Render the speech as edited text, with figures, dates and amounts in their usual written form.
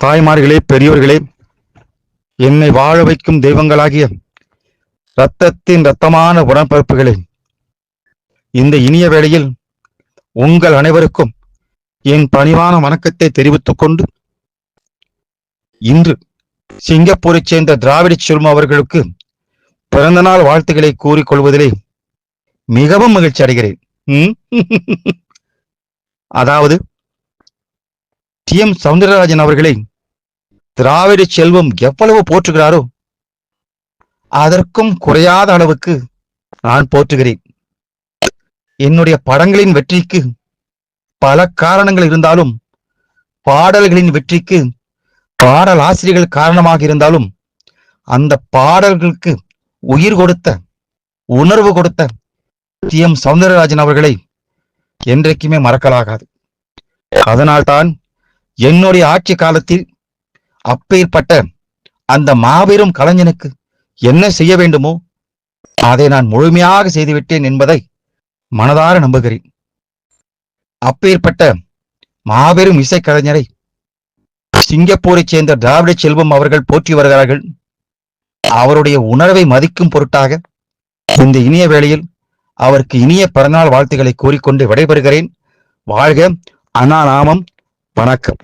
தாய்மார்களே, பெரியோர்களே, என்னை வாழ வைக்கும் தெய்வங்களாகிய இரத்தத்தின் இரத்தமான உடன்பிறப்புகளே, இந்த இனிய வேளையில் உங்கள் அனைவருக்கும் என் பணிவான வணக்கத்தை தெரிவித்துக் கொண்டு, இன்று சிங்கப்பூரைச் சேர்ந்த திராவிட செல்வம் அவர்களுக்கு பிறந்தநாள் வாழ்த்துக்களை கூறிக்கொள்வதிலே மிகவும் மகிழ்ச்சி அடைகிறேன். அதாவது டி.எம். சௌந்தரராஜன் அவர்களை திராவிட செல்வம் எவ்வளவு போற்றுகிறாரோ அதற்கும் குறையாத அளவுக்கு நான் போற்றுகிறேன். என்னுடைய படங்களின் வெற்றிக்கு பல காரணங்கள் இருந்தாலும், பாடல்களின் வெற்றிக்கு பாடல் ஆசிரியர்கள் காரணமாக இருந்தாலும், அந்த பாடல்களுக்கு உயிர் கொடுத்த, உணர்வு கொடுத்த டி.எம். சௌந்தரராஜன் அவர்களை என்றைக்குமே மறக்கலாகாது. அதனால்தான் என்னுடைய ஆட்சி காலத்தில் அப்பேற்பட்ட அந்த மாபெரும் கலைஞனுக்கு என்ன செய்ய வேண்டுமோ அதை நான் முழுமையாக செய்துவிட்டேன் என்பதை மனதார நம்புகிறேன். அப்பேற்பட்ட மாபெரும் இசைக்கலைஞரை சிங்கப்பூரைச் சேர்ந்த திராவிட செல்வம் அவர்கள் போற்றி வருகிறார்கள். அவருடைய உணர்வை மதிக்கும் பொருட்டாக இந்த இனிய வேளையில் அவருக்கு இனிய பிறந்தநாள் வாழ்த்துக்களை கூறிக்கொண்டு விடைபெறுகிறேன். வாழ்க அண்ணா நாமம். வணக்கம்.